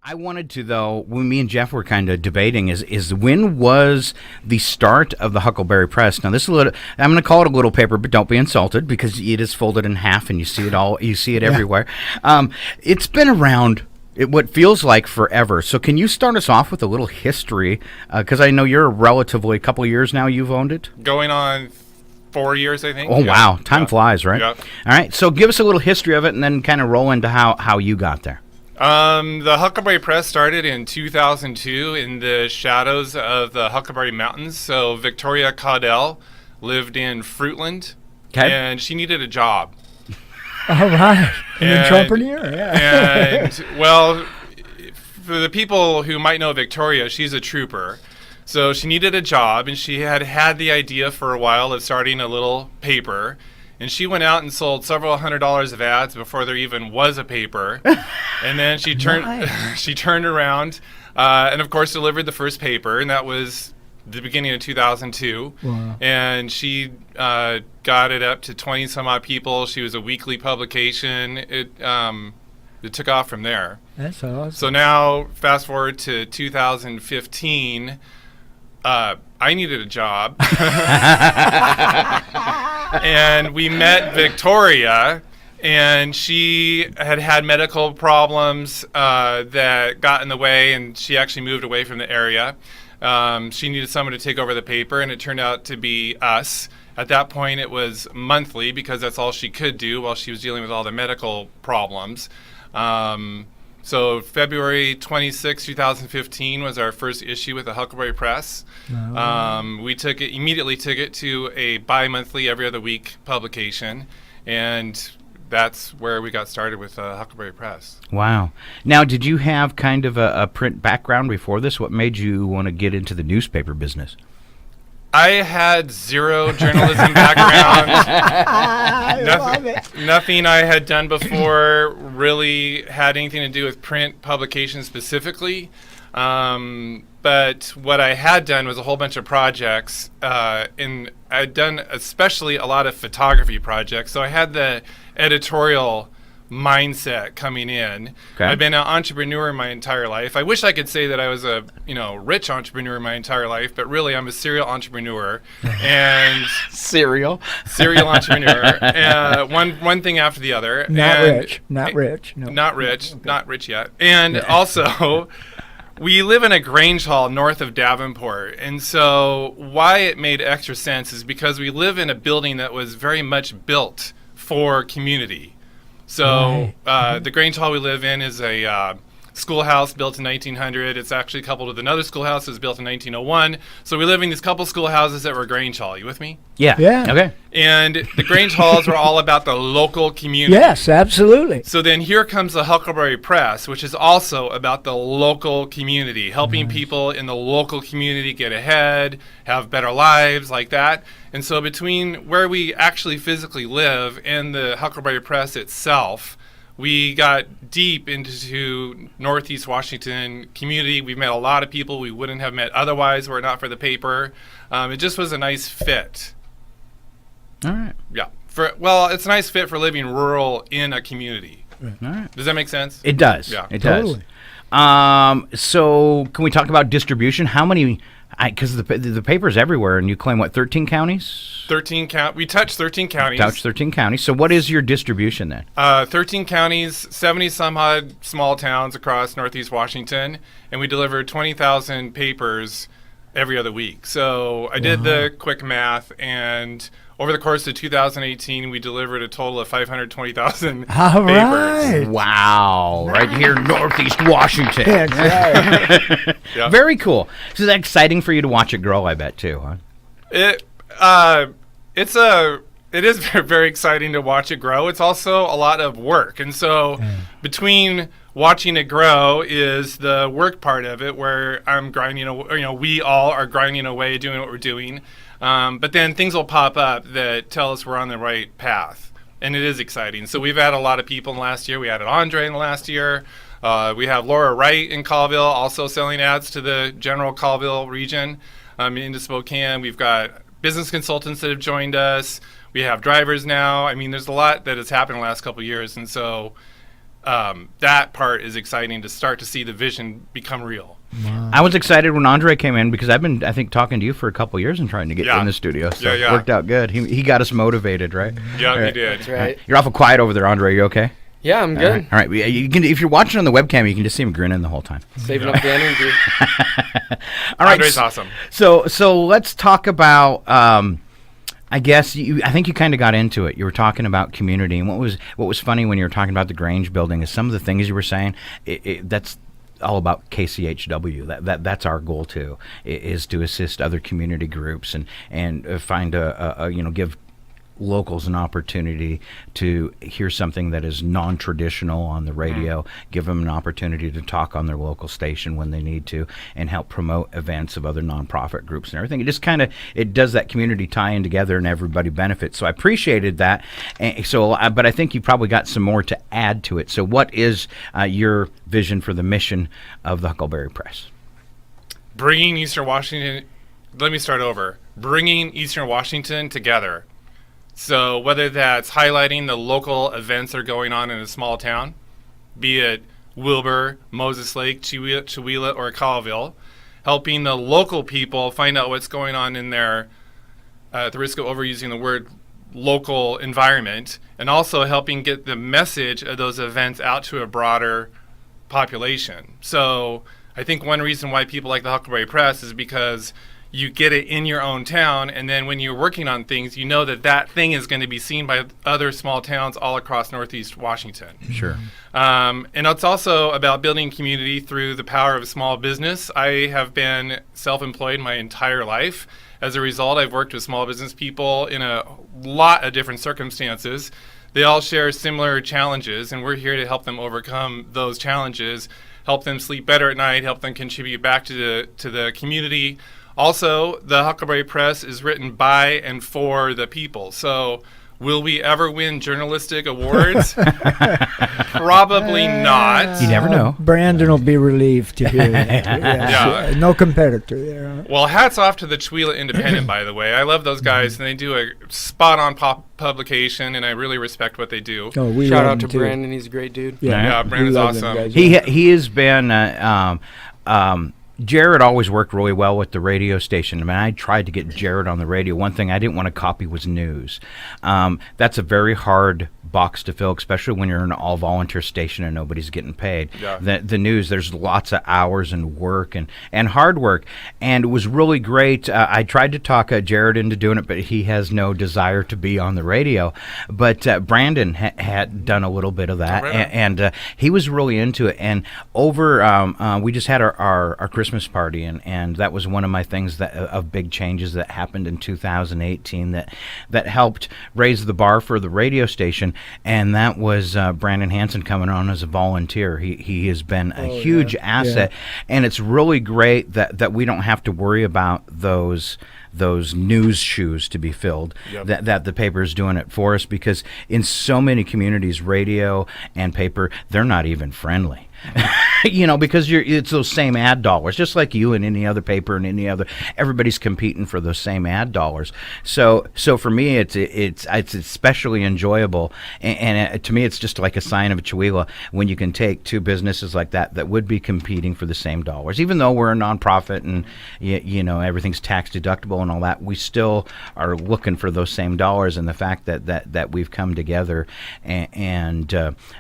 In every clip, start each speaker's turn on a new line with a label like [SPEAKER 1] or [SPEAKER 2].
[SPEAKER 1] I wanted to, though, when me and Jeff were kind of debating, is when was the start of the Huckleberry Press? Now, this is a little, I'm going to call it a little paper, but don't be insulted because it is folded in half and you see it everywhere. It's been around what feels like forever. So can you start us off with a little history? Because I know you're relatively a couple of years now you've owned it.
[SPEAKER 2] Going on 4 years, I think.
[SPEAKER 1] Oh, yeah. Wow. Time flies, right?
[SPEAKER 2] Yeah.
[SPEAKER 1] All right. So give us a little history of it and then kind of roll into how you got there.
[SPEAKER 2] The Huckleberry Press started in 2002 in the shadows of the Huckleberry Mountains. So Victoria Caudell lived in Fruitland, and she needed a job.
[SPEAKER 3] All right, an entrepreneur, yeah.
[SPEAKER 2] And, well, for the people who might know Victoria, she's a trooper. So she needed a job, and she had the idea for a while of starting a little paper. And she went out and sold several $100s of ads before there even was a paper. And then she turned around and, of course, delivered the first paper. And that was the beginning of 2002. Wow. And she got it up to 20-some-odd people. She was a weekly publication. It took off from there.
[SPEAKER 3] That's awesome.
[SPEAKER 2] So now, fast forward to 2015, I needed a job. And we met Victoria, and she had medical problems that got in the way, and she actually moved away from the area. She needed someone to take over the paper, and it turned out to be us. At that point, it was monthly because that's all she could do while she was dealing with all the medical problems. So February 26, 2015 was our first issue with the Huckleberry Press. We immediately took it to a bi-monthly, every other week publication, and that's where we got started with Huckleberry Press.
[SPEAKER 1] Wow. Now, did you have kind of a print background before this? What made you want to get into the newspaper business?
[SPEAKER 2] I had zero journalism background. Nothing I had done before really had anything to do with print publication specifically. But what I had done was a whole bunch of projects, and I'd done especially a lot of photography projects. So I had the editorial mindset coming in. Okay. I've been an entrepreneur my entire life. I wish I could say that I was a rich entrepreneur my entire life, but really I'm a serial entrepreneur. And
[SPEAKER 1] serial
[SPEAKER 2] entrepreneur. One thing after the other.
[SPEAKER 3] Not rich
[SPEAKER 2] yet. And also, we live in a Grange Hall north of Davenport, and so why it made extra sense is because we live in a building that was very much built for community. So the Grange Hall we live in is a schoolhouse built in 1900. It's actually coupled with another schoolhouse that was built in 1901. So we live in these couple schoolhouses that were Grange Hall. You with me?
[SPEAKER 1] Yeah.
[SPEAKER 2] Okay. And the Grange Halls were all about the local community.
[SPEAKER 3] Yes, absolutely.
[SPEAKER 2] So then here comes the Huckleberry Press, which is also about the local community, helping people in the local community get ahead, have better lives, like that. And so between where we actually physically live and the Huckleberry Press itself, we got deep into Northeast Washington community. We've met a lot of people we wouldn't have met otherwise were it not for the paper. It just was a nice fit.
[SPEAKER 1] All right.
[SPEAKER 2] Yeah. It's a nice fit for living rural in a community.
[SPEAKER 1] All right.
[SPEAKER 2] Does that make sense?
[SPEAKER 1] It does.
[SPEAKER 2] Yeah.
[SPEAKER 1] It
[SPEAKER 3] totally
[SPEAKER 1] does. So can we talk about distribution? How many? Because the paper's everywhere, and you claim, 13 counties?
[SPEAKER 2] 13 We touch 13 counties.
[SPEAKER 1] Touch 13 counties. So what is your distribution then?
[SPEAKER 2] 13 counties, 70-some-odd small towns across Northeast Washington, and we deliver 20,000 papers every other week. So I did the quick math, and over the course of 2018, we delivered a total of 520,000 papers.
[SPEAKER 3] Right.
[SPEAKER 1] Wow. Nice. Right here in Northeast Washington.
[SPEAKER 3] That's right.
[SPEAKER 2] Yeah.
[SPEAKER 1] Very cool. So that's exciting for you to watch it grow, I bet, too, huh?
[SPEAKER 2] It is very, very exciting to watch it grow. It's also a lot of work. And so between watching it grow is the work part of it, where I'm grinding, we all are grinding away doing what we're doing. But then things will pop up that tell us we're on the right path. And it is exciting. So we've had a lot of people in the last year. We added Andre in the last year. We have Laura Wright in Colville also selling ads to the general Colville region into Spokane. We've got business consultants that have joined us. We have drivers now. I mean, there's a lot that has happened in the last couple of years. And so that part is exciting to start to see the vision become real.
[SPEAKER 3] Wow.
[SPEAKER 1] I was excited when Andre came in because I've been, I think, talking to you for a couple of years and trying to get in the studio. So it worked out good. He got us motivated, right?
[SPEAKER 2] Yeah, he did.
[SPEAKER 4] That's right.
[SPEAKER 1] You're awful quiet over there, Andre. You okay?
[SPEAKER 4] Yeah, I'm good.
[SPEAKER 1] All right. You can, if you're watching on the webcam, you can just see him grinning the whole time.
[SPEAKER 4] Saving up the energy.
[SPEAKER 1] All right.
[SPEAKER 2] Andre's awesome.
[SPEAKER 1] So let's talk about. I guess I think you kind of got into it. You were talking about community, and what was funny when you were talking about the Grange building is some of the things you were saying. That's all about KCHW. That's our goal too, is to assist other community groups and find give locals an opportunity to hear something that is non-traditional on the radio, give them an opportunity to talk on their local station when they need to, and help promote events of other nonprofit groups and everything. It just kind of, it does that community tie-in together and everybody benefits. So I appreciated that. But I think you probably got some more to add to it. So what is your vision for the mission of the Huckleberry Press?
[SPEAKER 2] Bringing Eastern Washington, let me start over. Bringing Eastern Washington together. So whether that's highlighting the local events that are going on in a small town, be it Wilbur, Moses Lake, Chewelah, or Colville, helping the local people find out what's going on in their, at the risk of overusing the word, local environment, and also helping get the message of those events out to a broader population. So I think one reason why people like the Huckleberry Press is because you get it in your own town, and then when you're working on things, you know that thing is going to be seen by other small towns all across Northeast Washington.
[SPEAKER 1] Sure.
[SPEAKER 2] And it's also about building community through the power of small business. I have been self-employed my entire life. As a result, I've worked with small business people in a lot of different circumstances. They all share similar challenges, and we're here to help them overcome those challenges, help them sleep better at night, help them contribute back to the community. Also, the Huckleberry Press is written by and for the people. So, will we ever win journalistic awards? Probably not.
[SPEAKER 1] You never know.
[SPEAKER 3] Brandon will be relieved to hear that.
[SPEAKER 2] Yeah.
[SPEAKER 3] No competitor there. Huh?
[SPEAKER 2] Well, hats off to the Chewelah Independent, by the way. I love those guys, and they do a spot-on publication, and I really respect what they do.
[SPEAKER 3] Oh, we
[SPEAKER 4] Shout
[SPEAKER 3] love
[SPEAKER 4] out to
[SPEAKER 3] him too.
[SPEAKER 4] Brandon. He's a great dude.
[SPEAKER 2] Yeah,
[SPEAKER 3] we
[SPEAKER 2] Brandon's
[SPEAKER 3] love them
[SPEAKER 2] awesome.
[SPEAKER 3] guys.
[SPEAKER 1] He has been. Jared always worked really well with the radio station. I mean, I tried to get Jared on the radio. One thing I didn't want to copy was news. That's a very hard box to fill, especially when you're an all-volunteer station and nobody's getting paid.
[SPEAKER 2] Yeah.
[SPEAKER 1] The news, there's lots of hours and work and hard work, and it was really great. I tried to talk Jared into doing it, but he has no desire to be on the radio. But Brandon had done a little bit of that, and he was really into it. And we just had our Christmas party, and that was one of my things of big changes that happened in 2018 that helped raise the bar for the radio station. And that was Brandon Hansen coming on as a volunteer. He has been a huge asset, and it's really great that we don't have to worry about those news shoes to be filled. Yep. That the paper is doing it for us, because in so many communities, radio and paper, they're not even friendly. Because it's those same ad dollars, just like you and any other paper and any other. Everybody's competing for those same ad dollars. So for me, it's especially enjoyable, and to me, it's just like a sign of a Chewelah when you can take two businesses like that would be competing for the same dollars. Even though we're a nonprofit and everything's tax deductible and all that, we still are looking for those same dollars. And the fact that we've come together, and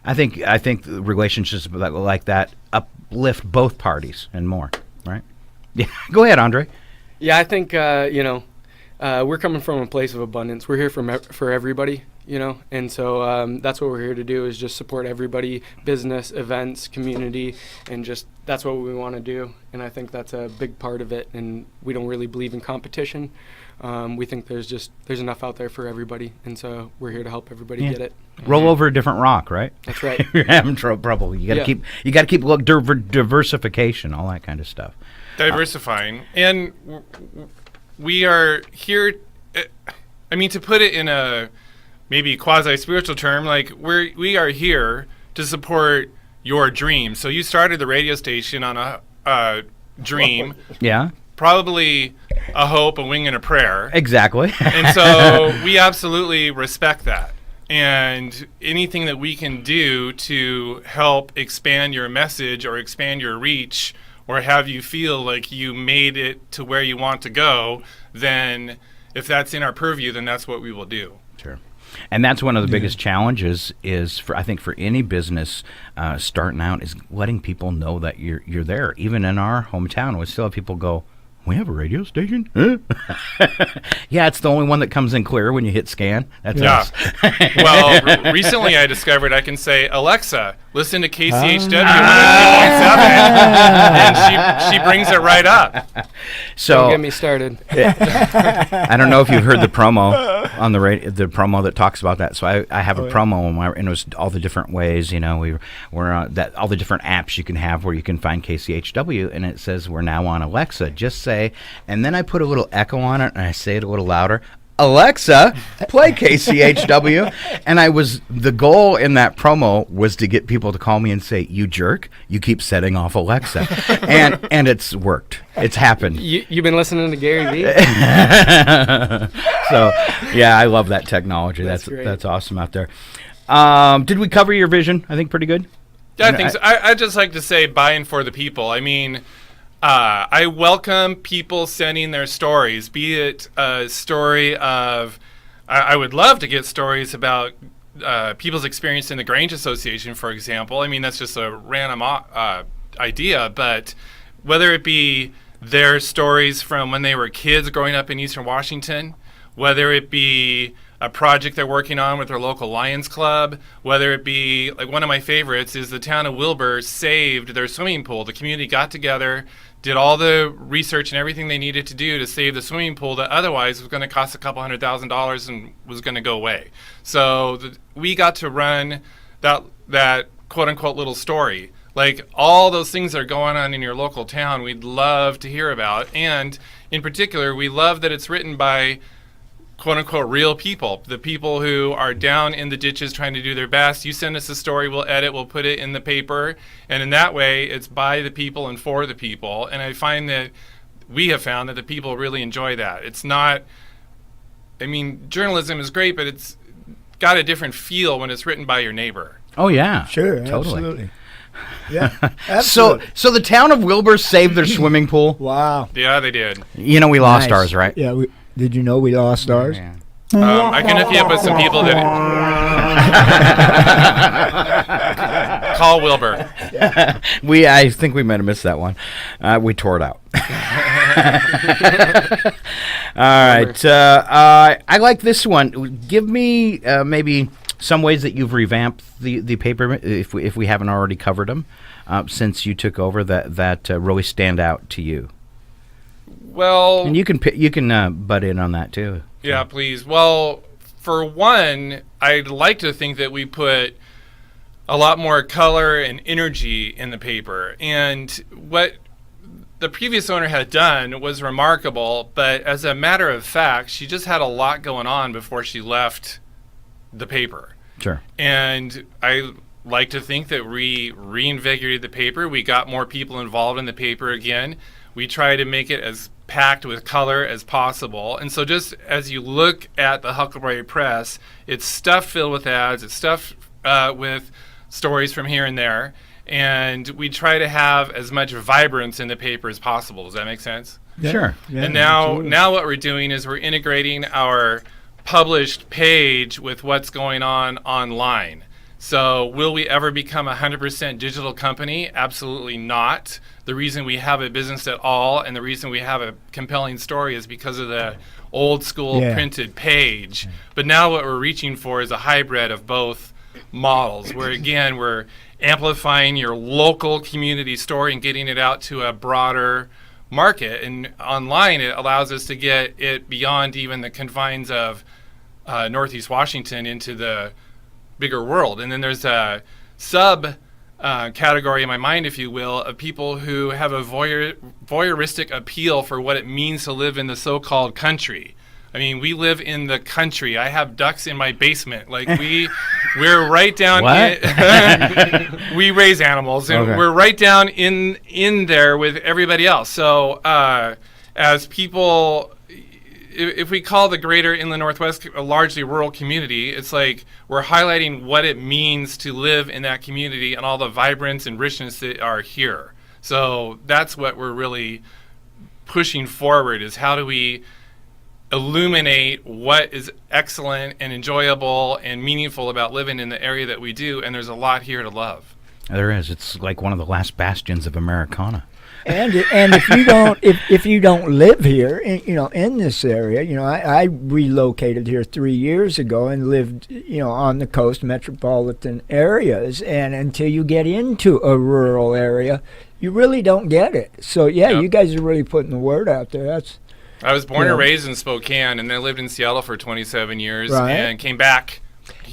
[SPEAKER 1] I think the relationships like that uplift both parties and more, right? Yeah. Go ahead, Andre.
[SPEAKER 4] Yeah, I think we're coming from a place of abundance. We're here for everybody, and so that's what we're here to do, is just support everybody, business, events, community, and just that's what we want to do. And I think that's a big part of it. And we don't really believe in competition. We think there's enough out there for everybody, and so we're here to help everybody get it.
[SPEAKER 1] Roll over a different rock, right?
[SPEAKER 4] That's right.
[SPEAKER 1] You're having trouble. You got to keep diversification, all that kind of stuff.
[SPEAKER 2] Diversifying, and we are here. To put it in a maybe quasi-spiritual term, like we are here to support your dream. So you started the radio station on a dream,
[SPEAKER 1] Yeah,
[SPEAKER 2] probably a hope, a wing, and a prayer.
[SPEAKER 1] exactly.
[SPEAKER 2] And so we absolutely respect that. And anything that we can do to help expand your message or expand your reach or have you feel like you made it to where you want to go, then if that's in our purview, then that's what we will do.
[SPEAKER 1] Sure. And that's one of the biggest challenges is I think for any business starting out is letting people know that you're there. Even in our hometown, we still have people go, "We have a radio station?" Huh? Yeah, it's the only one that comes in clear when you hit scan. That's us.
[SPEAKER 2] Well, recently I discovered I can say, "Alexa, listen to KCHW 102.7," and she brings it right up.
[SPEAKER 1] So
[SPEAKER 4] Don't get me started.
[SPEAKER 1] I don't know if you've heard the promo on the radio, the promo that talks about that. So I have a promo and it was all the different ways, we're that all the different apps you can have where you can find KCHW, and it says we're now on Alexa. Just say, and then I put a little echo on it and I say it a little louder. Alexa, play KCHW. And the goal in that promo was to get people to call me and say, "You jerk, you keep setting off Alexa." and it's worked. It's happened.
[SPEAKER 4] You've been listening to Gary Vee?
[SPEAKER 1] So, yeah, I love that technology.
[SPEAKER 4] That's great.
[SPEAKER 1] That's awesome out there. Did we cover your vision? I think pretty good.
[SPEAKER 2] Yeah, I think so. I'd just like to say buying for the people. I mean, I welcome people sending their stories, be it a story of, I would love to get stories about people's experience in the Grange Association, for example. I mean, that's just a random idea, but whether it be their stories from when they were kids growing up in Eastern Washington, whether it be a project they're working on with their local Lions Club, whether it be, like one of my favorites is the town of Wilbur saved their swimming pool. The community got together, did all the research and everything they needed to do to save the swimming pool that otherwise was going to cost a couple $100,000 and was going to go away. So we got to run that quote-unquote little story. Like all those things that are going on in your local town, we'd love to hear about. And in particular, we love that it's written by quote-unquote real people, the people who are down in the ditches trying to do their best. You send us a story, we'll edit, we'll put it in the paper, and in that way it's by the people and for the people. And I find that we have found that the people really enjoy that. It's not, I mean, journalism is great, but it's got a different feel when it's written by your neighbor.
[SPEAKER 1] Oh, yeah.
[SPEAKER 3] Sure,
[SPEAKER 1] Totally.
[SPEAKER 3] absolutely. Yeah, absolutely.
[SPEAKER 1] So the town of Wilbur saved their swimming pool?
[SPEAKER 3] Wow.
[SPEAKER 2] Yeah, they did.
[SPEAKER 1] We lost
[SPEAKER 3] Nice.
[SPEAKER 1] ours, right?
[SPEAKER 3] Yeah, did you know we lost ours?
[SPEAKER 1] Yeah.
[SPEAKER 2] I can hook you up with some people that call Wilbur.
[SPEAKER 1] I think we might have missed that one. We tore it out. All right. I like this one. Give me maybe some ways that you've revamped the paper, if we haven't already covered them, since you took over that really stand out to you.
[SPEAKER 2] Well,
[SPEAKER 1] And you can butt in on that too.
[SPEAKER 2] yeah, please. Well, for one, I'd like to think that we put a lot more color and energy in the paper. And what the previous owner had done was remarkable, but as a matter of fact, she just had a lot going on before she left the paper.
[SPEAKER 1] Sure.
[SPEAKER 2] And I like to think that we reinvigorated the paper. We got more people involved in the paper again. We try to make it as packed with color as possible. And so just as you look at the Huckleberry Press, it's stuffed filled with ads, it's stuffed with stories from here and there. And we try to have as much vibrance in the paper as possible. Does that make sense?
[SPEAKER 3] Yeah.
[SPEAKER 1] Sure.
[SPEAKER 3] Yeah,
[SPEAKER 2] And now
[SPEAKER 3] absolutely.
[SPEAKER 2] what we're doing is we're integrating our published page with what's going on online. So will we ever become a 100% digital company? Absolutely not. The reason we have a business at all and the reason we have a compelling story is because of the old school printed page. But now what we're reaching for is a hybrid of both models, where again we're amplifying your local community story and getting it out to a broader market. And online it allows us to get it beyond even the confines of Northeast Washington into the bigger world. And then there's a sub category in my mind, if you will, of people who have a voyeuristic appeal for what it means to live in the so-called country. I mean, we live in the country. I have ducks in my basement. Like we're right down. We raise animals, and
[SPEAKER 1] Okay.
[SPEAKER 2] we're right down in there with everybody else. So as people, if we call the greater Inland Northwest a largely rural community, it's like we're highlighting what it means to live in that community and all the vibrance and richness that are here. So that's what we're really pushing forward, is how do we illuminate what is excellent and enjoyable and meaningful about living in the area that we do, and there's a lot here to love.
[SPEAKER 1] There is. It's like one of the last bastions of Americana.
[SPEAKER 3] And if you don't live here, in this area, I relocated here 3 years ago and lived, on the coast metropolitan areas, and until you get into a rural area, you really don't get it. So yeah,
[SPEAKER 2] Yep.
[SPEAKER 3] you guys are really putting the word out there.
[SPEAKER 2] I was born
[SPEAKER 3] Yeah.
[SPEAKER 2] and raised in Spokane, and then lived in Seattle for 27 years,
[SPEAKER 3] Right.
[SPEAKER 2] and came back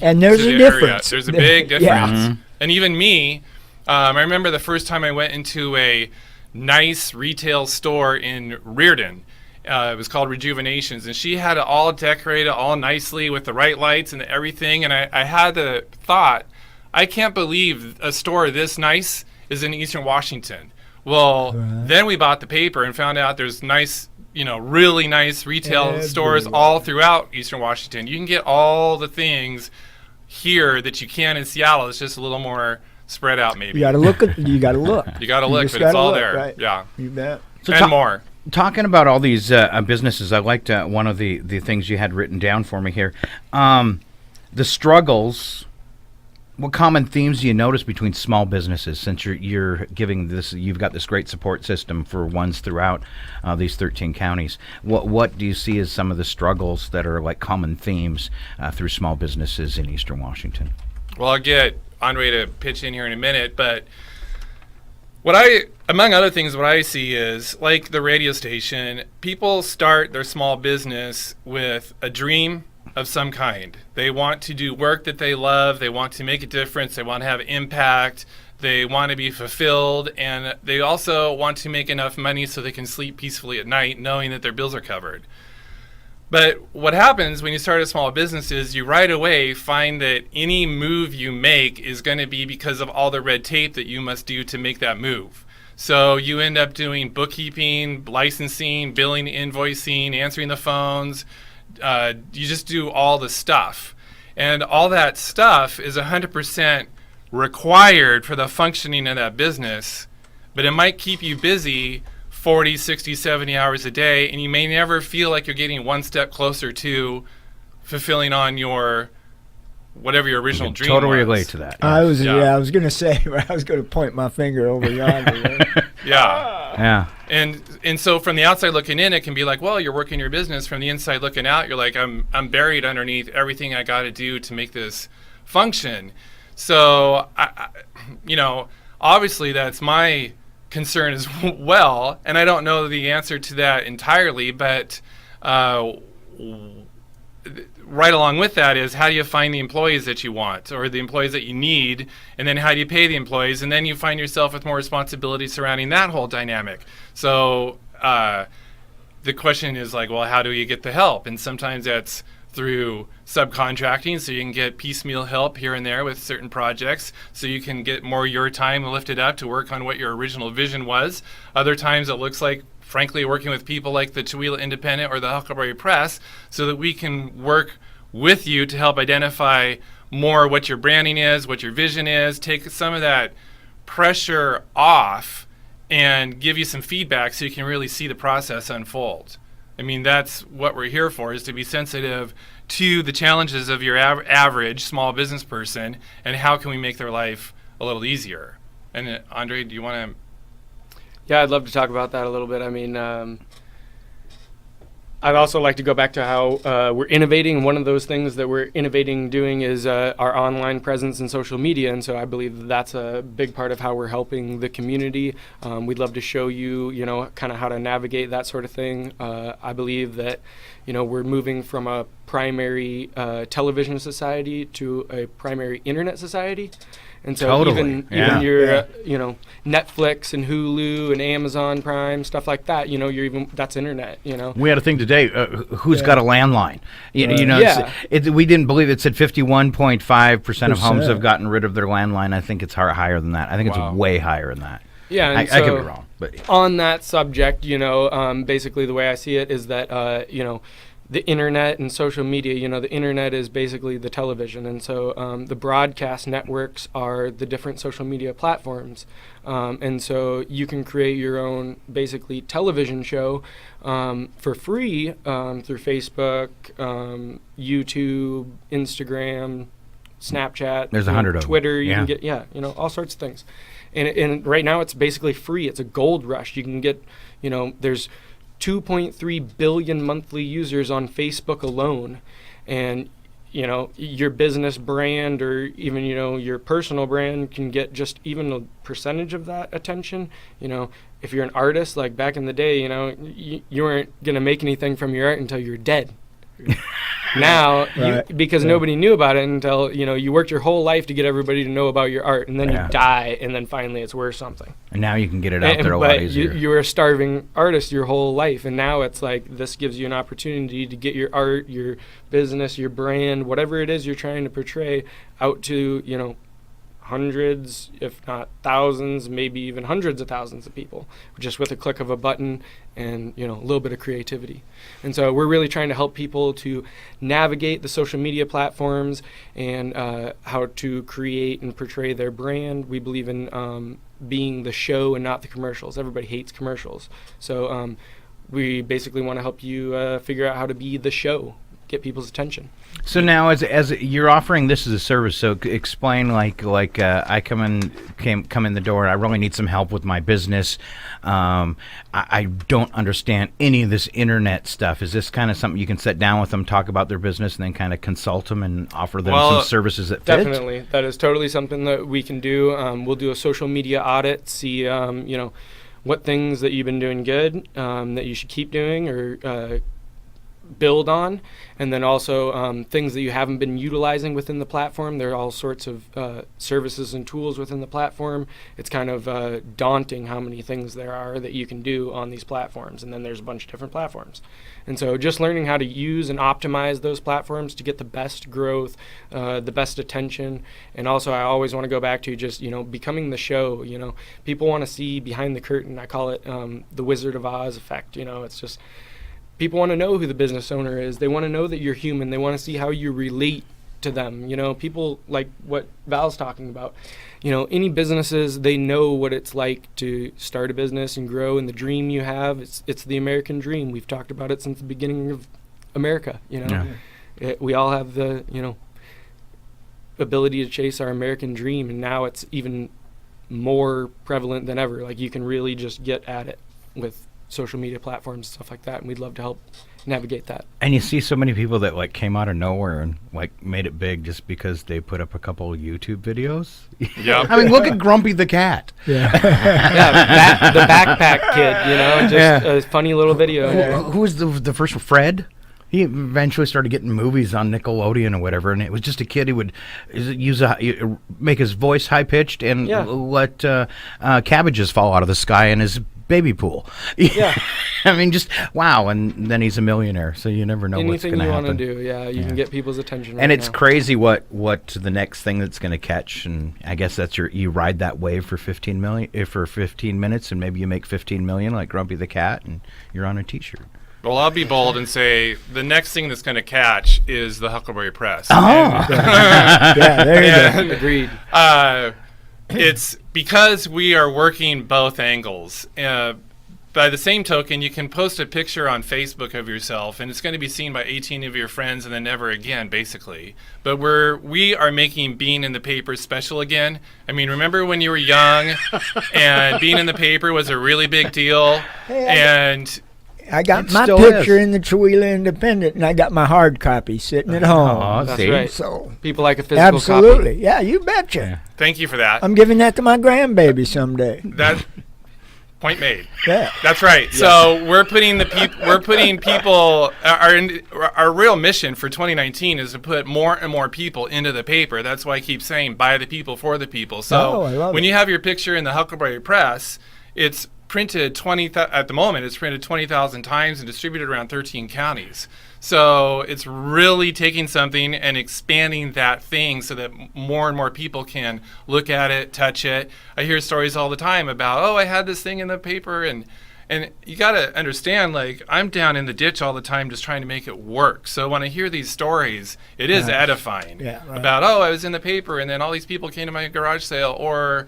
[SPEAKER 3] And there's
[SPEAKER 2] to
[SPEAKER 3] a
[SPEAKER 2] the area.
[SPEAKER 3] difference.
[SPEAKER 2] There's a big difference.
[SPEAKER 3] Yeah.
[SPEAKER 1] Mhm.
[SPEAKER 2] And even me, I remember the first time I went into a nice retail store in Reardon. It was called Rejuvenations, and she had it all decorated all nicely with the right lights and everything. And I had the thought, I can't believe a store this nice is in Eastern Washington. Well,
[SPEAKER 3] Right.
[SPEAKER 2] then we bought the paper and found out there's nice, really nice retail stores
[SPEAKER 3] Everywhere.
[SPEAKER 2] all throughout Eastern Washington. You can get all the things here that you can in Seattle. It's just a little more spread out, maybe.
[SPEAKER 3] You got to look. You got to look.
[SPEAKER 2] You got to look,
[SPEAKER 3] just
[SPEAKER 2] but it's
[SPEAKER 3] gotta
[SPEAKER 2] all
[SPEAKER 3] look,
[SPEAKER 2] there.
[SPEAKER 3] right.
[SPEAKER 2] Yeah,
[SPEAKER 3] You bet.
[SPEAKER 1] So
[SPEAKER 2] and more.
[SPEAKER 1] Talking about all these businesses, I liked one of the things you had written down for me here. The struggles. What common themes do you notice between small businesses, since you're giving this? You've got this great support system for ones throughout these 13 counties. What do you see as some of the struggles that are like common themes through small businesses in Eastern Washington?
[SPEAKER 2] Well, I'll get Andre to pitch in here in a minute, but among other things, what I see is, like the radio station, people start their small business with a dream of some kind. They want to do work that they love. They want to make a difference. They want to have impact. They want to be fulfilled. And they also want to make enough money so they can sleep peacefully at night knowing that their bills are covered. But what happens when you start a small business is you right away find that any move you make is going to be because of all the red tape that you must do to make that move. So you end up doing bookkeeping, licensing, billing, invoicing, answering the phones. You just do all the stuff. And all that stuff is 100% required for the functioning of that business, but it might keep you busy 40, 60, 70 hours a day, and you may never feel like you're getting one step closer to fulfilling on your whatever your original dream
[SPEAKER 1] Totally
[SPEAKER 2] was.
[SPEAKER 1] relate to that.
[SPEAKER 3] I was
[SPEAKER 2] Yeah.
[SPEAKER 3] I was gonna say I was gonna point my finger over yonder. Right?
[SPEAKER 2] Yeah.
[SPEAKER 1] Yeah.
[SPEAKER 2] And so from the outside looking in, it can be like, well, you're working your business. From the inside looking out, you're like, I'm buried underneath everything I got to do to make this function. So, obviously that's my concern as well. And I don't know the answer to that entirely, but right along with that is, how do you find the employees that you want, or the employees that you need, and then how do you pay the employees, and then you find yourself with more responsibility surrounding that whole dynamic. So the question is like, well, how do you get the help? And sometimes that's through subcontracting, so you can get piecemeal help here and there with certain projects, so you can get more your time lifted up to work on what your original vision was. Other times it looks like, frankly, working with people like the Tooele Independent or the Huckleberry Press, so that we can work with you to help identify more what your branding is, what your vision is, take some of that pressure off and give you some feedback so you can really see the process unfold. I mean, that's what we're here for, is to be sensitive to the challenges of your average small business person, and how can we make their life a little easier. And Andre, do you want to?
[SPEAKER 4] Yeah, I'd love to talk about that a little bit. I mean, I'd also like to go back to how we're innovating. One of those things that we're innovating doing is our online presence and social media, and so I believe that's a big part of how we're helping the community. We'd love to show you, kind of how to navigate that sort of thing. I believe that, we're moving from a primary television society to a primary internet society. And so
[SPEAKER 1] Totally.
[SPEAKER 4] even your Netflix and Hulu and Amazon Prime, stuff like that, that's internet,
[SPEAKER 1] We had a thing today. Who's got a landline? We didn't believe it said 51.5% of homes have gotten rid of their landline. I think it's higher than that. I think it's way higher than that.
[SPEAKER 4] Yeah, and
[SPEAKER 1] I could be wrong. But
[SPEAKER 4] on that subject, basically the way I see it is that, the internet and social media, the internet is basically the television. And so the broadcast networks are the different social media platforms. And so you can create your own basically television show for free through Facebook, YouTube, Instagram, Snapchat.
[SPEAKER 1] There's 100 of them.
[SPEAKER 4] Twitter, you can get, all sorts of things. And right now it's basically free. It's a gold rush. You can get, there's 2.3 billion monthly users on Facebook alone, and your business brand or even your personal brand can get just even a percentage of that attention. If you're an artist, like back in the day, you weren't gonna make anything from your art until you're dead. Now, because nobody knew about it until you worked your whole life to get everybody to know about your art, and then you die, and then finally it's worth something.
[SPEAKER 1] And now you can get it out there a lot easier.
[SPEAKER 4] But you were a starving artist your whole life, and now it's like this gives you an opportunity to get your art, your business, your brand, whatever it is you're trying to portray, out to hundreds, if not thousands, maybe even hundreds of thousands of people, just with a click of a button and a little bit of creativity. And so we're really trying to help people to navigate the social media platforms and how to create and portray their brand. We believe in being the show and not the commercials. Everybody hates commercials. So we basically want to help you figure out how to be the show, get people's attention.
[SPEAKER 1] So now, as you're offering this as a service, so explain like I come in the door and I really need some help with my business. I don't understand any of this internet stuff. Is this kind of something you can sit down with them, talk about their business, and then kind of consult them and offer them some services that fit?
[SPEAKER 4] Definitely, that is totally something that we can do. We'll do a social media audit, see what things that you've been doing good that you should keep doing or build on, and then also things that you haven't been utilizing within the platform. There are all sorts of services and tools within the platform. It's kind of daunting how many things there are that you can do on these platforms, and then there's a bunch of different platforms. And so just learning how to use and optimize those platforms to get the best growth, the best attention, and also I always want to go back to just becoming the show. People want to see behind the curtain. I call it the Wizard of Oz effect. It's just people want to know who the business owner is. They want to know that you're human. They want to see how you relate to them. People like what Val's talking about. Any businesses, they know what it's like to start a business and grow, and the dream you have, it's the American dream. We've talked about it since the beginning of America. We all have the ability to chase our American dream, and now it's even more prevalent than ever. Like, you can really just get at it with social media platforms, stuff like that, and we'd love to help navigate that.
[SPEAKER 1] And you see so many people that came out of nowhere and made it big just because they put up a couple of YouTube videos.
[SPEAKER 2] Yeah.
[SPEAKER 1] I mean, look at Grumpy the cat.
[SPEAKER 3] Yeah.
[SPEAKER 4] The backpack kid, just a funny little video.
[SPEAKER 1] Who was the first one? Fred? He eventually started getting movies on Nickelodeon or whatever, and it was just a kid who would make his voice high pitched and let cabbages fall out of the sky in his baby pool.
[SPEAKER 4] Yeah.
[SPEAKER 1] I mean, just wow. And then he's a millionaire, so you never know what's going to happen.
[SPEAKER 4] Anything you want to do, you can get people's attention.
[SPEAKER 1] And it's crazy what the next thing that's going to catch. And I guess that's you ride that wave for 15 minutes, and maybe you make 15 million like Grumpy the Cat, and you're on a T-shirt.
[SPEAKER 2] Well, I'll be bold and say the next thing that's going to catch is the Huckleberry Press.
[SPEAKER 1] Oh,
[SPEAKER 3] yeah, there you go.
[SPEAKER 4] Agreed.
[SPEAKER 2] It's because we are working both angles. By the same token, you can post a picture on Facebook of yourself, and it's going to be seen by 18 of your friends and then never again, basically. But we are making being in the paper special again. I mean, remember when you were young and being in the paper was a really big deal?
[SPEAKER 3] I got
[SPEAKER 1] It
[SPEAKER 3] my
[SPEAKER 1] still
[SPEAKER 3] picture
[SPEAKER 1] is.
[SPEAKER 3] in the Chihuahua Independent, and I got my hard copy sitting at home.
[SPEAKER 1] Oh,
[SPEAKER 4] That's
[SPEAKER 1] see?
[SPEAKER 4] right.
[SPEAKER 3] So
[SPEAKER 4] People like a physical
[SPEAKER 3] absolutely,
[SPEAKER 4] copy.
[SPEAKER 3] yeah, you betcha.
[SPEAKER 1] Yeah.
[SPEAKER 2] Thank you for that.
[SPEAKER 3] I'm giving that to my grandbaby someday.
[SPEAKER 2] Point made.
[SPEAKER 3] Yeah.
[SPEAKER 2] That's right. So we're putting people. Our real mission for 2019 is to put more and more people into the paper. That's why I keep saying by the people for the people. So
[SPEAKER 3] I love
[SPEAKER 2] when
[SPEAKER 3] it.
[SPEAKER 2] you have your picture in the Huckleberry Press, it's printed at the moment. It's printed 20,000 times and distributed around 13 counties. So it's really taking something and expanding that thing so that more and more people can look at it, touch it. I hear stories all the time about, oh, I had this thing in the paper, and you got to understand, like, I'm down in the ditch all the time just trying to make it work. So when I hear these stories, it is edifying about, oh, I was in the paper and then all these people came to my garage sale, or,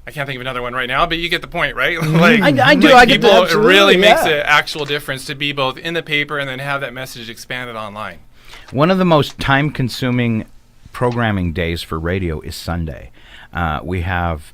[SPEAKER 2] I can't think of another one right now, but you get the point, right? Like,
[SPEAKER 1] I do.
[SPEAKER 2] like
[SPEAKER 1] I get
[SPEAKER 2] people,
[SPEAKER 1] that.
[SPEAKER 2] it really makes
[SPEAKER 3] yeah.
[SPEAKER 2] an actual difference to be both in the paper and then have that message expanded online.
[SPEAKER 1] One of the most time-consuming programming days for radio is Sunday. We have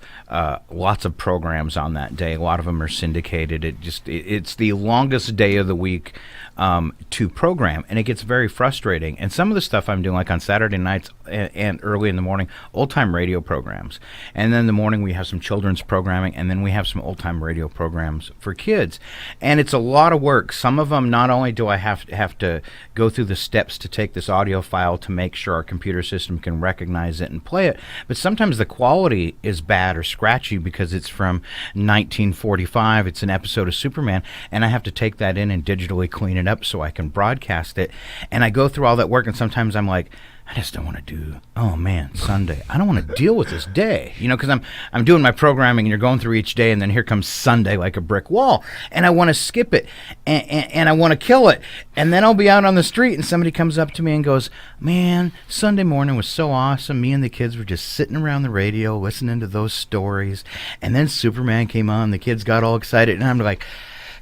[SPEAKER 1] lots of programs on that day. A lot of them are syndicated. It's the longest day of the week to program, and it gets very frustrating. And some of the stuff I'm doing, like on Saturday nights and early in the morning, old-time radio programs. And then in the morning we have some children's programming, and then we have some old-time radio programs for kids. And it's a lot of work. Some of them, not only do I have to go through the steps to take this audio file to make sure our computer system can recognize it and play it, but sometimes the quality is bad or scratchy because it's from 1945. It's an episode of Superman, and I have to take that in and digitally clean it up so I can broadcast it. And I go through all that work, and sometimes I'm like, I just don't want to do, oh man, Sunday. I don't want to deal with this day, because I'm doing my programming and you're going through each day, and then here comes Sunday like a brick wall, and I want to skip it and I want to kill it. And then I'll be out on the street and somebody comes up to me and goes, man, Sunday morning was so awesome. Me and the kids were just sitting around the radio listening to those stories, and then Superman came on, the kids got all excited, and I'm like,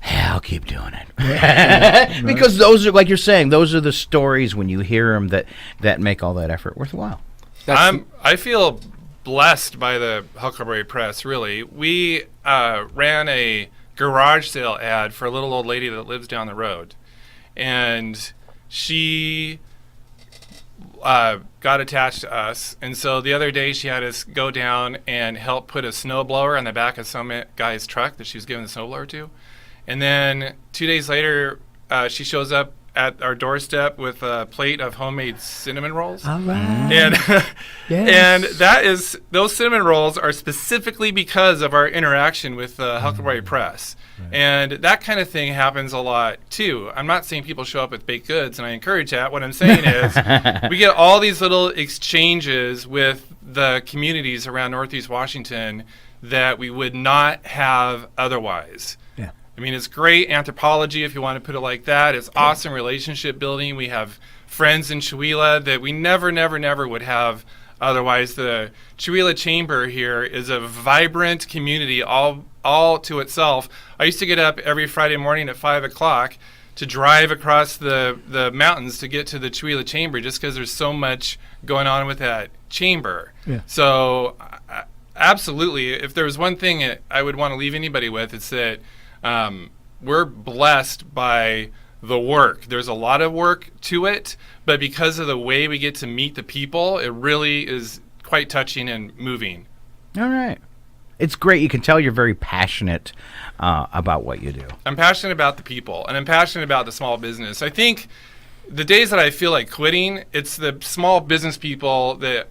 [SPEAKER 1] yeah, I'll keep doing it. Because those are, like you're saying, those are the stories when you hear them that make all that effort worthwhile.
[SPEAKER 2] I feel blessed by the Huckleberry Press, really. We ran a garage sale ad for a little old lady that lives down the road. And she got attached to us. And so the other day she had us go down and help put a snowblower on the back of some guy's truck that she was giving the snowblower to. And then 2 days later, she shows up at our doorstep with a plate of homemade cinnamon rolls.
[SPEAKER 3] All right.
[SPEAKER 2] And
[SPEAKER 3] Yes.
[SPEAKER 2] and those cinnamon rolls are specifically because of our interaction with Huckleberry Press. Right. And that kind of thing happens a lot too. I'm not saying people show up with baked goods, and I encourage that. What I'm saying is we get all these little exchanges with the communities around Northeast Washington that we would not have otherwise.
[SPEAKER 3] Yeah.
[SPEAKER 2] I mean, it's great anthropology, if you want to put it like that. It's awesome relationship building. We have friends in Chewelah that we never would have otherwise. The Chewelah Chamber here is a vibrant community all to itself. I used to get up every Friday morning at 5 o'clock to drive across the mountains to get to the Chewelah Chamber just because there's so much going on with that chamber. Yeah. So absolutely, if there was one thing I would want to leave anybody with, it's that we're blessed by the work. There's a lot of work to it, but because of the way we get to meet the people, it really is quite touching and moving.
[SPEAKER 1] All right. It's great. You can tell you're very passionate about what you do. I'm
[SPEAKER 2] passionate about the people, and I'm passionate about the small business. I think the days that I feel like quitting, it's the small business people that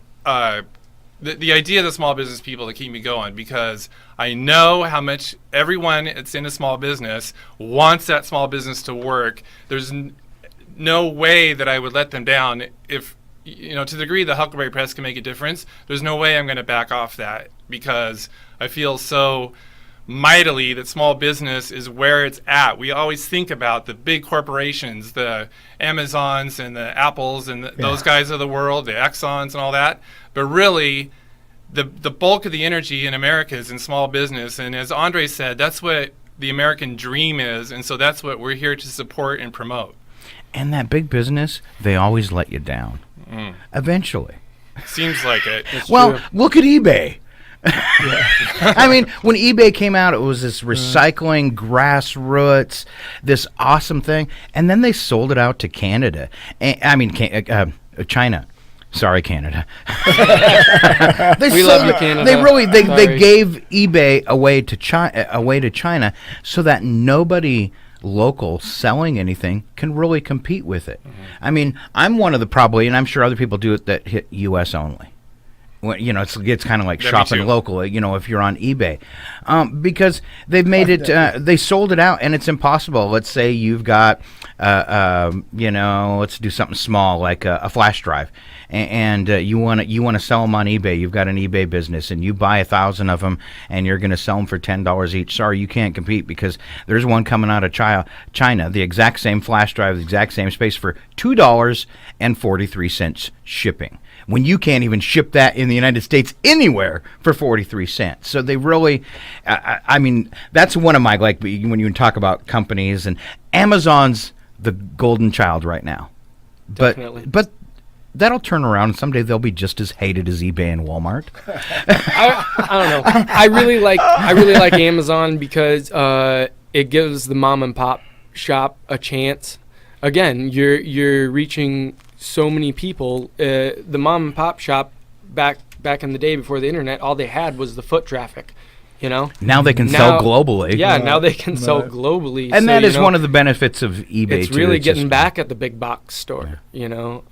[SPEAKER 2] the idea of the small business people that keep me going, because I know how much everyone that's in a small business wants that small business to work. There's no way that I would let them down. If, to the degree the Huckleberry Press can make a difference, there's no way I'm going to back off that, because I feel so mightily that small business is where it's at. We always think about the big corporations, the Amazons and the Apples and those guys of the world, the Exxons and all that. But really, the bulk of the energy in America is in small business. And as Andre said, that's what the American dream is. And so that's what we're here to support and promote.
[SPEAKER 1] And that big business, they always let you down. Eventually.
[SPEAKER 2] Seems like it.
[SPEAKER 1] Well, look at eBay. I mean, when eBay came out, it was this recycling grassroots, this awesome thing, and then they sold it out to Canada. China. Sorry, Canada.
[SPEAKER 4] We love you, Canada.
[SPEAKER 1] They
[SPEAKER 4] Sorry.
[SPEAKER 1] gave eBay away to China so that nobody local selling anything can really compete with it. I mean, I'm one of the probably, and I'm sure other people do it, that hit U.S. only. Well, it's kind of like
[SPEAKER 2] Yeah, me
[SPEAKER 1] shopping
[SPEAKER 2] too.
[SPEAKER 1] local, if you're on eBay. Because they've made it, they sold it out, and it's impossible. Let's say you've got, let's do something small, like a flash drive, and you want to sell them on eBay. You've got an eBay business, and you buy 1,000 of them, and you're going to sell them for $10 each. Sorry, you can't compete, because there's one coming out of China, the exact same flash drive, the exact same space, for $2.43 shipping, when you can't even ship that in the United States anywhere for 43 cents. So they really, I mean, that's one of my, like, when you talk about companies, and Amazon's the golden child right now.
[SPEAKER 4] Definitely.
[SPEAKER 1] But that'll turn around, and someday they'll be just as hated as eBay and Walmart.
[SPEAKER 4] I don't know. I really like Amazon because it gives the mom and pop shop a chance. Again, you're reaching so many people. The mom and pop shop back in the day before the internet, all they had was the foot traffic.
[SPEAKER 1] Now they can sell globally.
[SPEAKER 4] Yeah, now they can sell globally.
[SPEAKER 1] And
[SPEAKER 4] so,
[SPEAKER 1] that is one of the benefits of eBay.
[SPEAKER 4] It's
[SPEAKER 1] too.
[SPEAKER 4] really
[SPEAKER 1] It's
[SPEAKER 4] getting
[SPEAKER 1] just-
[SPEAKER 4] back at the big box store. Mom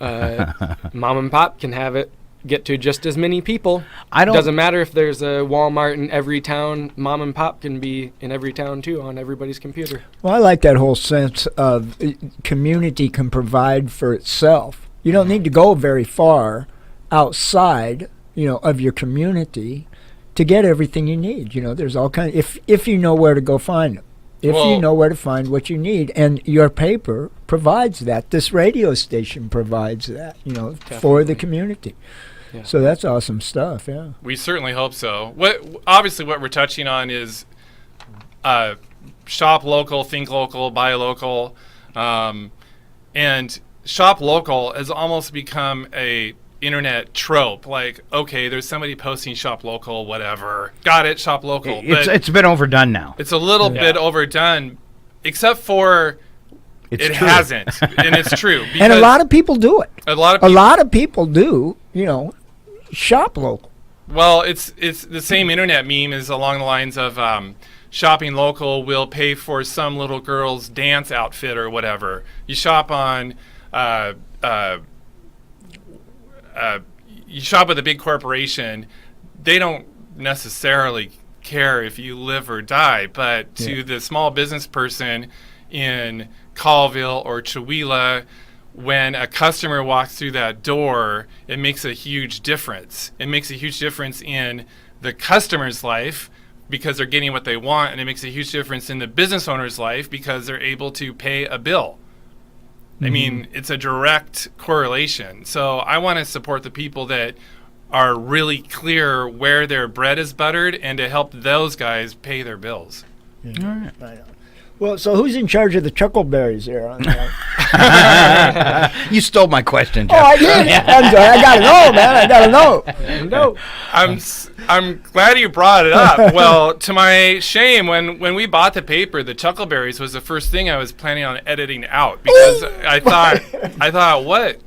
[SPEAKER 4] and pop can have it. Get to just as many people. Doesn't matter if there's a Walmart in every town. Mom and pop can be in every town too, on everybody's computer.
[SPEAKER 3] Well, I like that whole sense of community can provide for itself. You don't need to go very far outside, of your community to get everything you need. There's all kinds. If you know where to go find them, if you know where to find what you need, and your paper provides that. This radio station provides that. For the community.
[SPEAKER 4] Yeah.
[SPEAKER 3] So that's awesome stuff. Yeah.
[SPEAKER 2] We certainly hope so. Obviously what we're touching on is shop local, think local, buy local, and shop local has almost become a internet trope. Like, okay, there's somebody posting shop local, whatever. Got it, shop local.
[SPEAKER 1] It's been overdone now.
[SPEAKER 2] It's a little bit overdone, except for it
[SPEAKER 1] true.
[SPEAKER 2] hasn't, and it's true.
[SPEAKER 3] And a lot of people do it.
[SPEAKER 2] A lot of
[SPEAKER 3] people do, shop local.
[SPEAKER 2] Well, it's the same internet meme is along the lines of shopping local will pay for some little girl's dance outfit or whatever. You shop on, you shop with a big corporation. They don't necessarily care if you live or die, but to the small business person in Colville or Chewelah, when a customer walks through that door, it makes a huge difference. It makes a huge difference in the customer's life because they're getting what they want, and it makes a huge difference in the business owner's life because they're able to pay a bill. I mean, it's a direct correlation. So I want to support the people that are really clear where their bread is buttered and to help those guys pay their bills.
[SPEAKER 3] All right. Well, so who's in charge of the Huckleberries there? On that?
[SPEAKER 1] You stole my question,
[SPEAKER 3] Oh,
[SPEAKER 1] Jeff.
[SPEAKER 3] I did. I'm sorry. I gotta know, man. I gotta know. No.
[SPEAKER 2] I'm glad you brought it up. Well, to my shame, when we bought the paper, the Huckleberries was the first thing I was planning on editing out because I thought what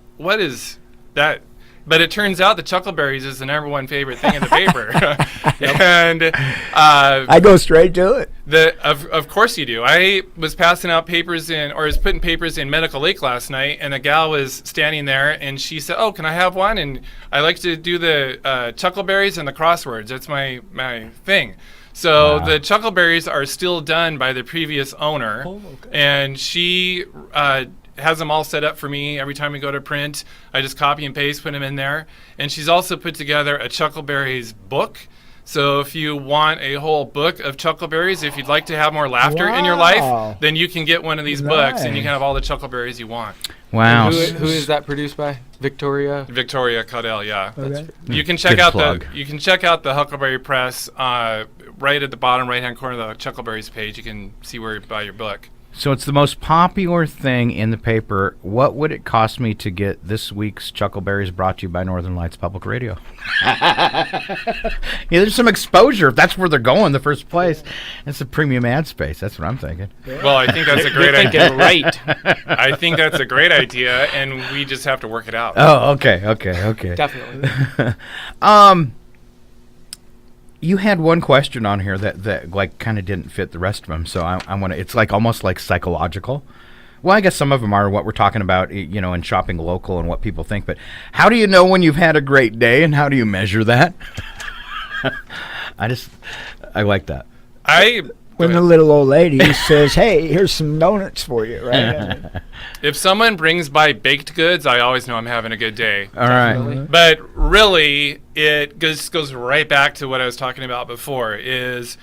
[SPEAKER 2] is that? But it turns out the Huckleberries is the #1 favorite thing in the paper, and
[SPEAKER 3] I go straight to it.
[SPEAKER 2] Of course you do. I was passing out papers was putting papers in Medical Lake last night, and a gal was standing there, and she said, "Oh, can I have one?" And I like to do the Huckleberries and the crosswords. That's my thing. So the Huckleberries are still done by the previous owner, and she has them all set up for me. Every time we go to print, I just copy and paste, put them in there. And she's also put together a Huckleberries book. So if you want a whole book of Huckleberries, if you'd like to have more laughter in your life, then you can get one of these books and you can have all the Huckleberries you want.
[SPEAKER 1] Wow.
[SPEAKER 4] Who is that produced by? Victoria
[SPEAKER 2] Caudell, yeah.
[SPEAKER 3] Okay.
[SPEAKER 2] You can check
[SPEAKER 1] Good
[SPEAKER 2] out
[SPEAKER 1] plug.
[SPEAKER 2] the Huckleberry Press right at the bottom right-hand corner of the Huckleberries page. You can see where you buy your book.
[SPEAKER 1] So it's the most popular thing in the paper. What would it cost me to get this week's Chuckleberries brought to you by Northern Lights Public Radio? There's some exposure. If that's where they're going in the first place. It's a premium ad space. That's what I'm thinking.
[SPEAKER 2] Well, I think that's a great
[SPEAKER 4] You're
[SPEAKER 2] idea.
[SPEAKER 4] thinking right.
[SPEAKER 2] I think that's a great idea, and we just have to work it out.
[SPEAKER 1] Oh, okay.
[SPEAKER 4] Definitely.
[SPEAKER 1] You had one question on here that like kind of didn't fit the rest of them, so I want to. It's like almost like psychological. Well, I guess some of them are what we're talking about, in shopping local and what people think. But how do you know when you've had a great day, and how do you measure that? I like that.
[SPEAKER 3] When the little old lady says, "Hey, here's some donuts for you," right?
[SPEAKER 2] If someone brings by baked goods, I always know I'm having a good day.
[SPEAKER 1] All right.
[SPEAKER 2] But really, it goes right back to what I was talking about before, is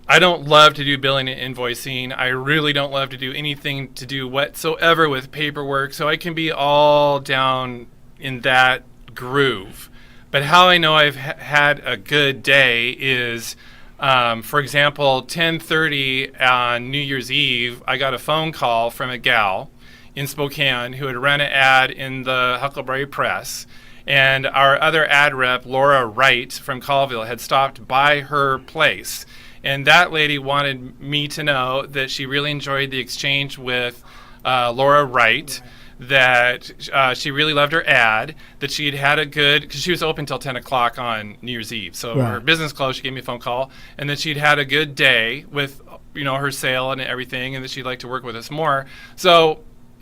[SPEAKER 2] I don't love to do billing and invoicing. I really don't love to do anything to do whatsoever with paperwork, so I can be all down in that groove. But how I know I've had a good day is, for example, 10:30 on New Year's Eve, I got a phone call from a gal in Spokane who had run an ad in the Huckleberry Press, and our other ad rep, Laura Wright from Colville, had stopped by her place. And that lady wanted me to know that she really enjoyed the exchange with Laura Wright, that she really loved her ad, that she had a good, because she was open till 10 o'clock on New Year's Eve. So her business closed, she gave me a phone call, and that she'd had a good day with, her sale and everything, and that she'd like to work with us more. So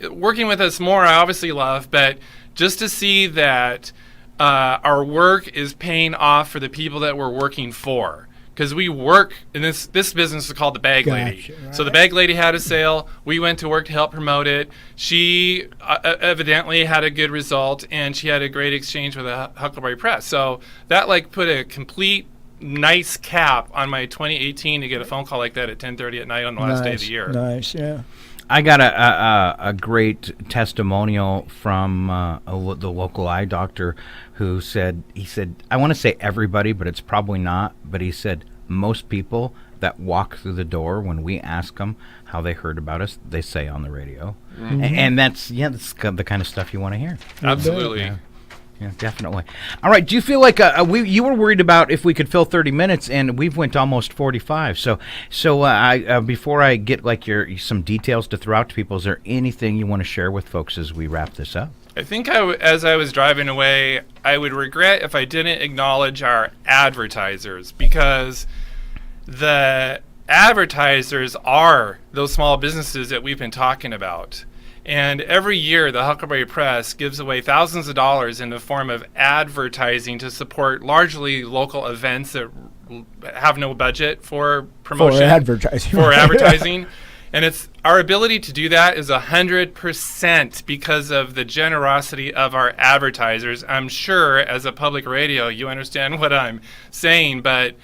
[SPEAKER 2] working with us more, I obviously love, but just to see that our work is paying off for the people that we're working for. Because we work in this business is called the Bag Lady.
[SPEAKER 3] Right.
[SPEAKER 2] So the Bag Lady had a sale. We went to work to help promote it. She evidently had a good result, and she had a great exchange with the Huckleberry Press. So that put a complete nice cap on my 2018 to get a phone call like that at 10:30 at night on the last day of the year.
[SPEAKER 3] Nice, yeah.
[SPEAKER 1] I got a great testimonial from the local eye doctor who said, I want to say everybody, but it's probably not, but he said most people that walk through the door, when we ask them how they heard about us, they say on the radio. Mm-hmm. And that's the kind of stuff you want to hear.
[SPEAKER 2] Absolutely.
[SPEAKER 1] Yeah, definitely. All right. Do you feel like you were worried about if we could fill 30 minutes, and we've went almost 45. So before I get some details to throw out to people, is there anything you want to share with folks as we wrap this up?
[SPEAKER 2] I think as I was driving away, I would regret if I didn't acknowledge our advertisers, because the advertisers are those small businesses that we've been talking about. And every year, the Huckleberry Press gives away thousands of dollars in the form of advertising to support largely local events that have no budget for promotion.
[SPEAKER 3] For advertising.
[SPEAKER 2] And it's our ability to do that is 100% because of the generosity of our advertisers. I'm sure as a public radio, you understand what I'm saying, but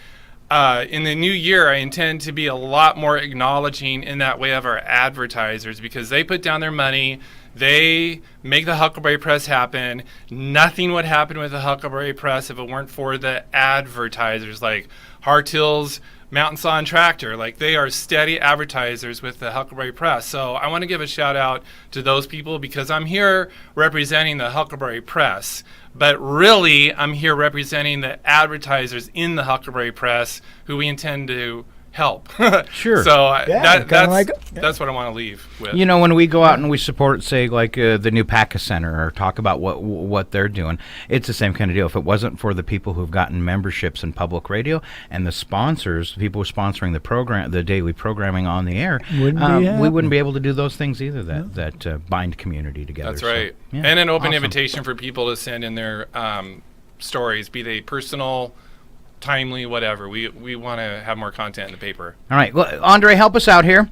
[SPEAKER 2] in the new year, I intend to be a lot more acknowledging in that way of our advertisers, because they put down their money. They make the Huckleberry Press happen. Nothing would happen with the Huckleberry Press if it weren't for the advertisers, like Hartill's Mountain Saw and Tractor. They are steady advertisers with the Huckleberry Press. So I want to give a shout out to those people, because I'm here representing the Huckleberry Press. But really, I'm here representing the advertisers in the Huckleberry Press who we intend to help.
[SPEAKER 1] Sure.
[SPEAKER 2] So
[SPEAKER 3] that's
[SPEAKER 2] what I want to leave with.
[SPEAKER 1] When we go out and we support, say, the new PACA Center, or talk about what they're doing, it's the same kind of deal. If it wasn't for the people who've gotten memberships in public radio and the sponsors, the people who are sponsoring the program, the daily programming on the air, we wouldn't be able to do those things either that bind community together.
[SPEAKER 2] That's right.
[SPEAKER 1] So, yeah,
[SPEAKER 2] and an open
[SPEAKER 1] awesome.
[SPEAKER 2] invitation for people to send in their stories, be they personal, timely, whatever. We want to have more content in the paper.
[SPEAKER 1] All right. Well, Andre, help us out here.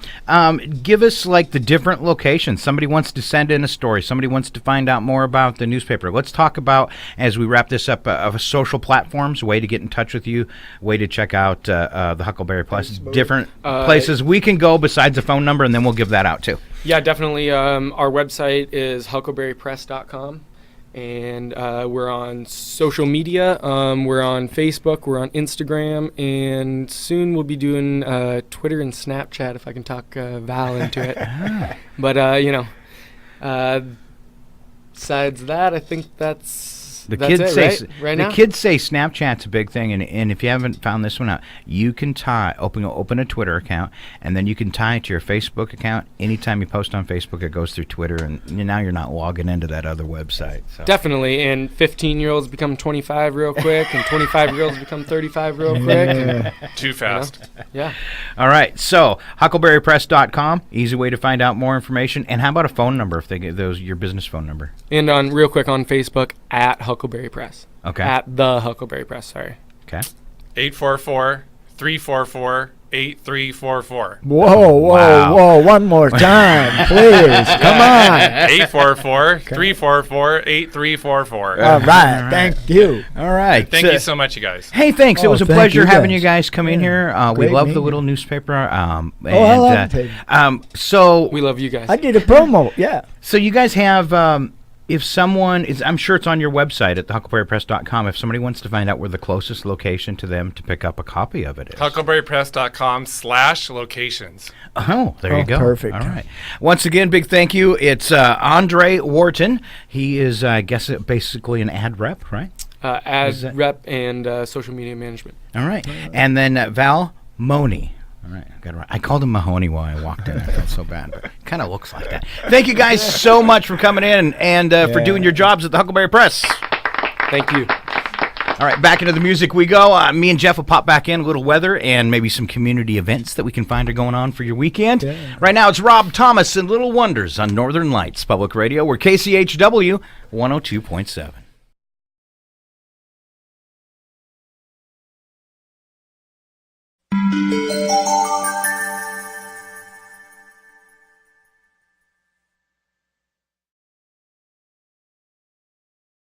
[SPEAKER 1] Give us the different locations. Somebody wants to send in a story. Somebody wants to find out more about the newspaper. Let's talk about, as we wrap this up, of social platforms, way to get in touch with you, way to check out the Huckleberry Plus, different places we can go besides the phone number, and then we'll give that out too.
[SPEAKER 4] Yeah, definitely. Our website is huckleberrypress.com. And we're on social media. We're on Facebook. We're on Instagram. And soon we'll be doing Twitter and Snapchat if I can talk Val into it. But, besides that, I think that's
[SPEAKER 1] kids
[SPEAKER 4] it,
[SPEAKER 1] say
[SPEAKER 4] right? Right now?
[SPEAKER 1] the kids say Snapchat's a big thing, and if you haven't found this one out, you can open a Twitter account, and then you can tie it to your Facebook account. Anytime you post on Facebook, it goes through Twitter, and now you're not logging into that other website. So.
[SPEAKER 4] Definitely, and 15-year-olds become 25 real quick, and 25-year-olds become 35 real quick. And,
[SPEAKER 2] Too fast.
[SPEAKER 4] yeah.
[SPEAKER 1] All right, so huckleberrypress.com, easy way to find out more information. And how about a phone number if they get your business phone number?
[SPEAKER 4] And real quick on Facebook at Huckleberry Press.
[SPEAKER 1] Okay.
[SPEAKER 4] At the Huckleberry Press, sorry.
[SPEAKER 1] Okay.
[SPEAKER 2] 844-344-8344.
[SPEAKER 3] Whoa,
[SPEAKER 1] Wow.
[SPEAKER 3] one more time, please. Come on.
[SPEAKER 2] 844-344-8344.
[SPEAKER 3] All right, thank you.
[SPEAKER 1] All right.
[SPEAKER 2] Thank you so much, you guys.
[SPEAKER 1] Hey, thanks. It
[SPEAKER 3] Oh,
[SPEAKER 1] was a
[SPEAKER 3] thank
[SPEAKER 1] pleasure
[SPEAKER 3] you
[SPEAKER 1] having
[SPEAKER 3] guys.
[SPEAKER 1] you guys come in here. We
[SPEAKER 3] Great
[SPEAKER 1] love the
[SPEAKER 3] meeting
[SPEAKER 1] little
[SPEAKER 3] you.
[SPEAKER 1] newspaper.
[SPEAKER 3] I love it.
[SPEAKER 1] So
[SPEAKER 4] We love you guys.
[SPEAKER 3] I did a promo, yeah.
[SPEAKER 1] So you guys have, if someone is, I'm sure it's on your website at thehuckleberrypress.com. If somebody wants to find out where the closest location to them to pick up a copy of it is.
[SPEAKER 2] Huckleberrypress.com/locations.
[SPEAKER 1] Oh, there you go.
[SPEAKER 3] Perfect.
[SPEAKER 1] All right. Once again, big thank you. It's Andre Worton. He is, I guess, basically an ad rep, right? Is that-
[SPEAKER 4] Ad rep and social media management.
[SPEAKER 1] All right. And then Val Mohney. All right, I got it right. I called him Mahoney while I walked in. I felt so bad, but kind of looks like that. Thank you guys so much for coming in and for doing your jobs at the Huckleberry Press.
[SPEAKER 4] Thank you.
[SPEAKER 1] All right, back into the music we go. Me and Jeff will pop back in, a little weather and maybe some community events that we can find are going on for your weekend.
[SPEAKER 3] Yeah.
[SPEAKER 1] Right now, it's Rob Thomas and Little Wonders on Northern Lights Public Radio. We're KCHW 102.7.